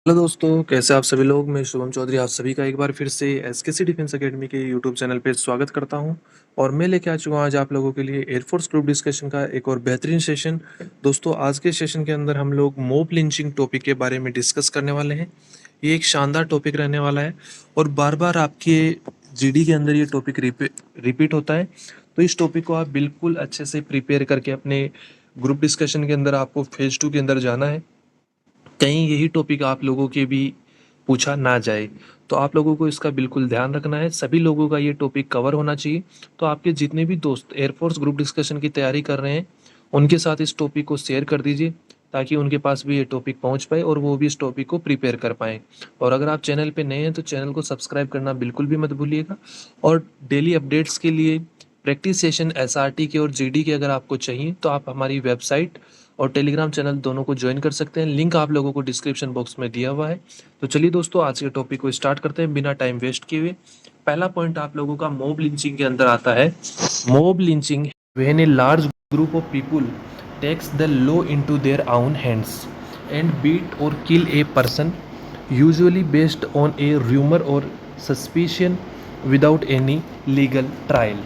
Hello दोस्तों, कैसे आप सभी लोग। मैं शुभम चौधरी आप सभी का एक बार फिर से एसकेसी डिफेंस एकेडमी के यूट्यूब चैनल पे स्वागत करता हूं। और मैं लेके आ चुका हूं आज आप लोगों के लिए एयरफोर्स ग्रुप डिस्कशन का एक और बेहतरीन सेशन। दोस्तों, आज के सेशन के अंदर हम लोग मॉब लिंचिंग टॉपिक के बारे में डिस्कस करने वाले हैं। ये एक शानदार टॉपिक रहने वाला है और बार बार आपके जीडी के अंदर ये टॉपिक रिपीट होता है। तो इस टॉपिक को आप बिल्कुल अच्छे से प्रिपेयर करके अपने ग्रुप डिस्कशन के अंदर आपको फेज 2 के अंदर जाना है। कहीं यही टॉपिक आप लोगों के भी पूछा ना जाए, तो आप लोगों को इसका बिल्कुल ध्यान रखना है। सभी लोगों का ये टॉपिक कवर होना चाहिए। तो आपके जितने भी दोस्त एयरफोर्स ग्रुप डिस्कशन की तैयारी कर रहे हैं, उनके साथ इस टॉपिक को शेयर कर दीजिए, ताकि उनके पास भी ये टॉपिक पहुंच पाए और वो भी इस टॉपिक को प्रिपेयर कर पाएँ। और अगर आप चैनल पे नए हैं तो चैनल को सब्सक्राइब करना बिल्कुल भी मत भूलिएगा। और डेली अपडेट्स के लिए प्रैक्टिस सेशन एसआरटी के और जीडी के अगर आपको चाहिए तो आप हमारी वेबसाइट और टेलीग्राम चैनल दोनों को ज्वाइन कर सकते हैं। लिंक आप लोगों को डिस्क्रिप्शन बॉक्स में दिया हुआ है। तो चलिए दोस्तों, आज के टॉपिक को स्टार्ट करते हैं बिना टाइम वेस्ट किए हुए। पहला पॉइंट आप लोगों का मॉब लिंचिंग के अंदर आता है। Mob lynching when a large group of people takes the law into their own hands and beat or kill a person, usually based on a rumour or suspicion without any legal trial.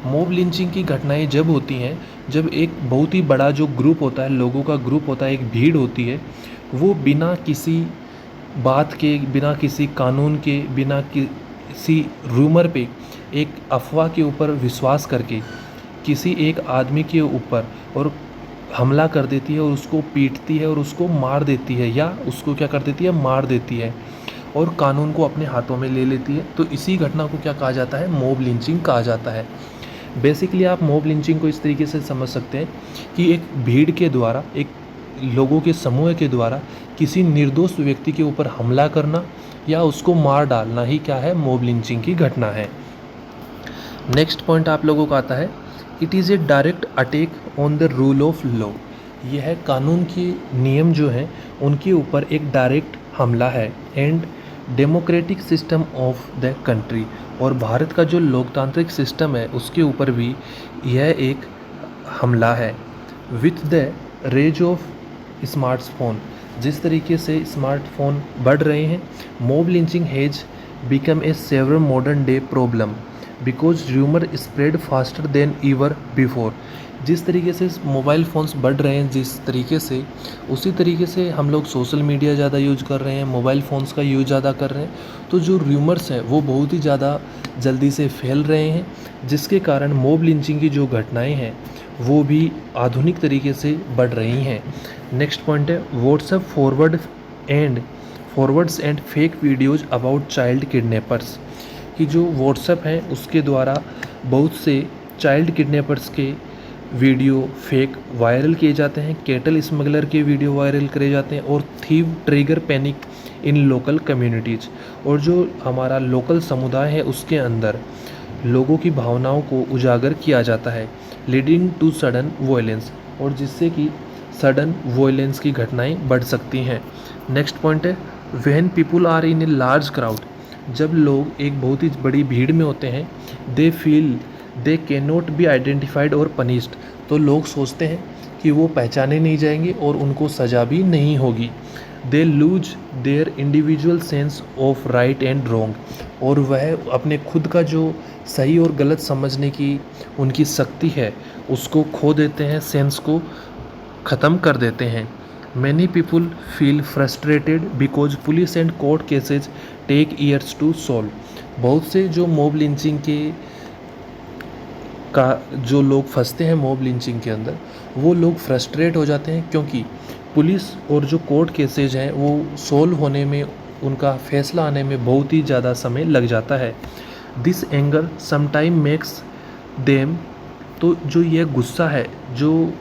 Mob lynching की घटनाएं जब होती हैं जब एक बहुत ही बड़ा जो ग्रुप होता है, लोगों का ग्रुप होता है, एक भीड़ होती है, वो बिना किसी बात के, बिना किसी कानून के, बिना किसी रूमर पे, एक अफवाह के ऊपर विश्वास करके किसी एक आदमी के ऊपर और हमला कर देती है और उसको पीटती है और उसको मार देती है, या उसको क्या कर देती है, मार देती है और कानून को अपने हाथों में ले लेती है। तो इसी घटना को क्या कहा जाता है, मॉब लिंचिंग कहा जाता है। बेसिकली आप मॉब लिंचिंग को इस तरीके से समझ सकते हैं कि एक भीड़ के द्वारा, एक लोगों के समूह के द्वारा किसी निर्दोष व्यक्ति के ऊपर हमला करना या उसको मार डालना ही क्या है, मॉब लिंचिंग की घटना है। नेक्स्ट पॉइंट आप लोगों का आता है, it is a direct attack on the rule of law. यह है कानून के नियम जो हैं उनके ऊपर एक डायरेक्ट हमला है। And democratic system of the country, और भारत का जो लोकतांत्रिक सिस्टम है उसके ऊपर भी यह एक हमला है। With the rage of smartphone, जिस तरीके से स्मार्टफोन बढ़ रहे हैं, mob lynching has become a severe modern day problem because rumour spread faster than ever before. जिस तरीके से मोबाइल फ़ोन्स बढ़ रहे हैं, जिस तरीके से, उसी तरीके से हम लोग सोशल मीडिया ज़्यादा यूज कर रहे हैं, मोबाइल फ़ोन्स का यूज ज़्यादा कर रहे हैं, तो जो र्यूमर्स हैं वो बहुत ही ज़्यादा जल्दी से फैल रहे हैं, जिसके कारण मॉब लिंचिंग की जो घटनाएं हैं वो भी आधुनिक तरीके से बढ़ रही हैं। नेक्स्ट पॉइंट है, WhatsApp forwards and fake videos about child kidnappers. कि जो व्हाट्सएप है उसके द्वारा बहुत से चाइल्ड किडनैपर्स के वीडियो फेक वायरल किए जाते हैं, कैटल स्मगलर के वीडियो वायरल करे जाते हैं, और थीव ट्रिगर पैनिक इन लोकल कम्युनिटीज़। और जो हमारा लोकल समुदाय है उसके अंदर लोगों की भावनाओं को उजागर किया जाता है, लीडिंग टू सडन वॉयलेंस, और जिससे कि सडन वॉयलेंस की घटनाएं बढ़ सकती हैं। नेक्स्ट पॉइंट है, when people are in a large crowd. जब लोग एक बहुत ही बड़ी भीड़ में होते हैं, they feel they can not be identified और पनिश्ड। तो लोग सोचते हैं कि वो पहचाने नहीं जाएंगे और उनको सज़ा भी नहीं होगी। They lose their individual sense of right and wrong, और वह अपने खुद का जो सही और गलत समझने की उनकी शक्ति है उसको खो देते हैं, सेंस को ख़त्म कर देते हैं। Many people feel frustrated because police and court cases take years to solve. बहुत से जो मॉब लिंचिंग के का जो लोग फंसते हैं मॉब लिंचिंग के अंदर, वो लोग फ्रस्ट्रेट हो जाते हैं, क्योंकि पुलिस और जो कोर्ट केसेज हैं वो सॉल्व होने में, उनका फैसला आने में बहुत ही ज़्यादा समय लग जाता है। This anger sometime makes them, तो जो ये गुस्सा है, जो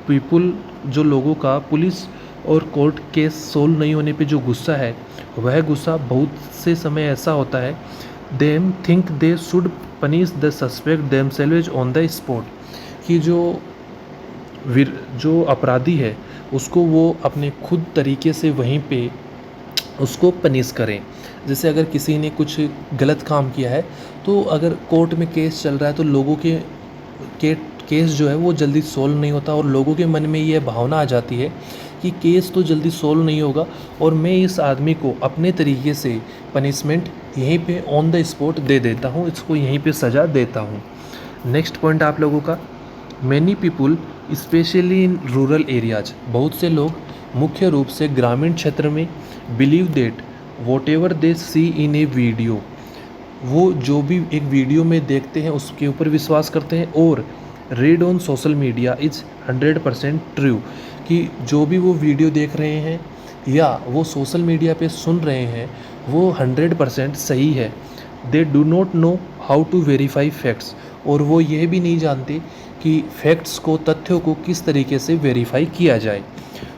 पीपुल, जो लोगों का पुलिस और कोर्ट केस सोल्व नहीं होने पे जो गुस्सा है, वह गुस्सा बहुत से समय ऐसा होता है, them think they should punish the suspect themselves on the spot. कि जो अपराधी है उसको वो अपने खुद तरीके से वहीं पे उसको पनिश करें। जैसे अगर किसी ने कुछ गलत काम किया है, तो अगर कोर्ट में केस चल रहा है तो लोगों के केस जो है वो जल्दी सोल्व नहीं होता, और लोगों के मन में ये भावना आ जाती है कि केस तो जल्दी सॉल्व नहीं होगा और मैं इस आदमी को अपने तरीके से पनिशमेंट यहीं पे ऑन द स्पॉट दे देता हूँ, इसको यहीं पे सज़ा देता हूँ। नेक्स्ट पॉइंट आप लोगों का, many people specially in rural areas, बहुत से लोग मुख्य रूप से ग्रामीण क्षेत्र में believe that whatever they see in a video, वो जो भी एक वीडियो में देखते हैं उसके ऊपर विश्वास करते हैं, और read on social media is 100% true, कि जो भी वो वीडियो देख रहे हैं या वो सोशल मीडिया पे सुन रहे हैं वो 100% सही है। They do not know how to verify facts, और वो ये भी नहीं जानते कि फैक्ट्स को, तथ्यों को किस तरीके से वेरीफाई किया जाए।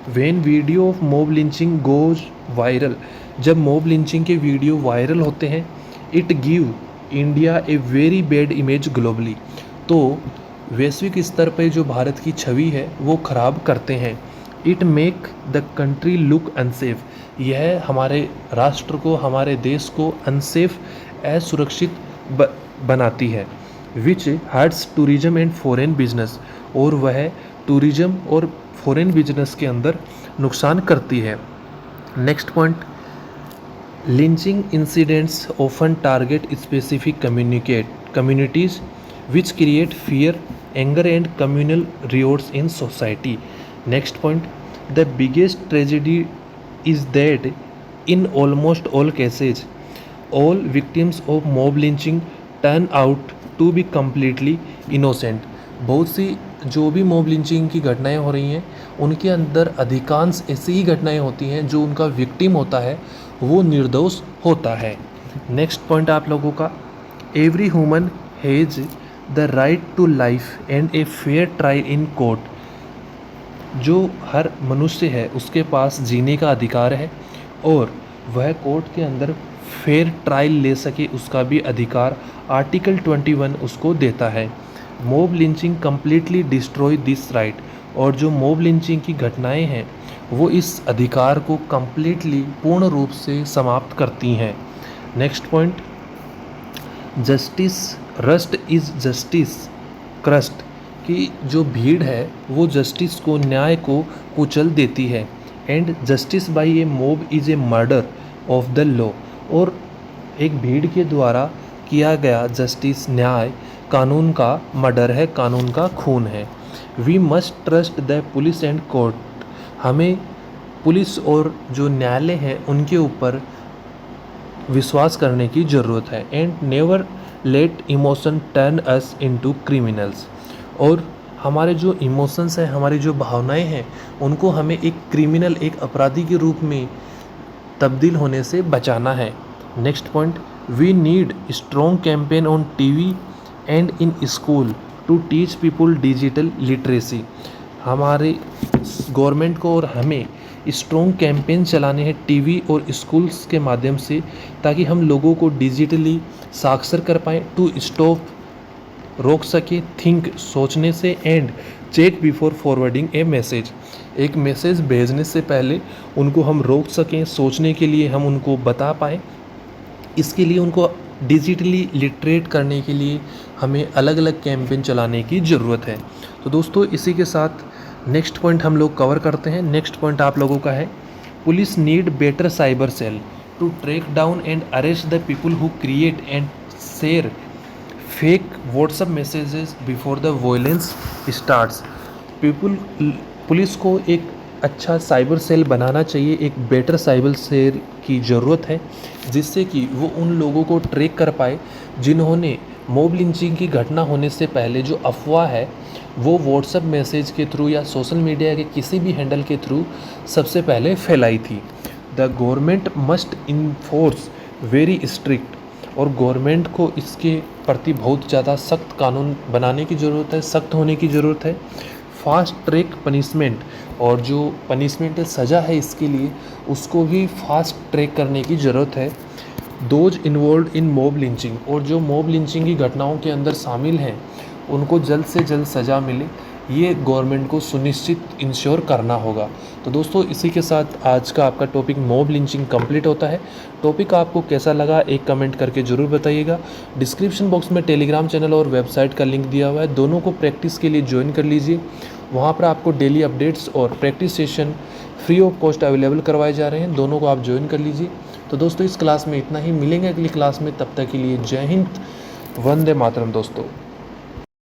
When video of mob lynching goes viral, जब मॉब लिंचिंग के वीडियो वायरल होते हैं, it give India a very bad image globally, तो वैश्विक स्तर पर जो भारत की छवि है वो ख़राब करते हैं। It make the country look unsafe, यह हमारे राष्ट्र को, हमारे देश को अनसेफ, असुरक्षित बनाती है। Which hurts tourism and foreign business, और वह टूरिज्म और फॉरेन बिजनेस के अंदर नुकसान करती है। Next point, lynching incidents often target specific communities which create fear, anger and communal riots in society. Next point, the biggest tragedy is that in almost all cases, all victims of mob lynching turn out to be completely innocent. बहुत सी जो भी mob lynching की घटनाएं हो रही हैं उनके अंदर अधिकांश ऐसी ही घटनाएं होती हैं जो उनका विक्टिम होता है वो निर्दोष होता है। नेक्स्ट पॉइंट आप लोगों का, every human has the right to life and a fair trial in court, जो हर मनुष्य है उसके पास जीने का अधिकार है और वह कोर्ट के अंदर फेयर ट्रायल ले सके उसका भी अधिकार आर्टिकल 21 उसको देता है। Mob lynching completely destroy this right, और जो मॉब लिंचिंग की घटनाएं हैं वो इस अधिकार को कम्प्लीटली, पूर्ण रूप से समाप्त करती हैं। Next point, justice rust is justice crust, कि जो भीड़ है वो जस्टिस को, न्याय को कुचल देती है। And justice by a mob is a murder of the law, और एक भीड़ के द्वारा किया गया जस्टिस, न्याय, कानून का मर्डर है, कानून का खून है। We must trust the police and court, हमें पुलिस और जो न्यायालय हैं उनके ऊपर विश्वास करने की ज़रूरत है। And never let emotion turn us into criminals, और हमारे जो इमोशंस हैं, हमारी जो भावनाएं हैं उनको हमें एक क्रिमिनल, एक अपराधी के रूप में तब्दील होने से बचाना है। Next point, we need strong campaign on TV and in school to teach people digital literacy, हमारे गवर्नमेंट को और हमें स्ट्रॉन्ग कैंपेन चलाने हैं टीवी और स्कूल्स के माध्यम से, ताकि हम लोगों को डिजिटली साक्षर कर पाएँ, टू स्टॉप, रोक सके, थिंक, सोचने से, and check before forwarding a message, एक मैसेज भेजने से पहले उनको हम रोक सकें, सोचने के लिए हम उनको बता पाएँ। इसके लिए उनको डिजिटली लिटरेट करने के लिए हमें अलग अलग कैंपेन चलाने की ज़रूरत है। तो दोस्तों इसी के साथ नेक्स्ट पॉइंट हम लोग कवर करते हैं। नेक्स्ट पॉइंट आप लोगों का है, police need better cyber cell to track down and arrest the people who create and share fake WhatsApp messages before the violence starts. Police को एक अच्छा साइबर सेल बनाना चाहिए, एक बेटर साइबर सेल की ज़रूरत है, जिससे कि वो उन लोगों को ट्रैक कर पाए जिन्होंने मॉब लिंचिंग की घटना होने से पहले जो अफवाह है वो व्हाट्सएप मैसेज के थ्रू या सोशल मीडिया के किसी भी हैंडल के थ्रू सबसे पहले फैलाई थी। The government must enforce very strict, और गवर्नमेंट को इसके प्रति बहुत ज़्यादा सख्त कानून बनाने की ज़रूरत है, सख्त होने की ज़रूरत है। फास्ट ट्रैक पनिशमेंट, और जो पनिशमेंट सज़ा है इसके लिए उसको भी फास्ट ट्रैक करने की ज़रूरत है। Those involve in mob lynching, और जो मॉब लिंचिंग की घटनाओं के अंदर शामिल हैं उनको जल्द से जल्द सज़ा मिले, ये गवर्नमेंट को सुनिश्चित इंश्योर करना होगा। तो दोस्तों इसी के साथ आज का आपका टॉपिक मॉब लिंचिंग कंप्लीट होता है। टॉपिक आपको कैसा लगा एक कमेंट करके ज़रूर बताइएगा। डिस्क्रिप्शन बॉक्स में टेलीग्राम चैनल और वेबसाइट का लिंक दिया हुआ है, दोनों को प्रैक्टिस के लिए ज्वाइन कर लीजिए। वहाँ पर आपको डेली अपडेट्स और practice session free of cost available करवाए जा रहे हैं, दोनों को आप ज्वाइन कर लीजिए। तो दोस्तों इस क्लास में इतना ही, मिलेंगे अगली क्लास में, तब तक के लिए जय हिंद, वंदे मातरम दोस्तों।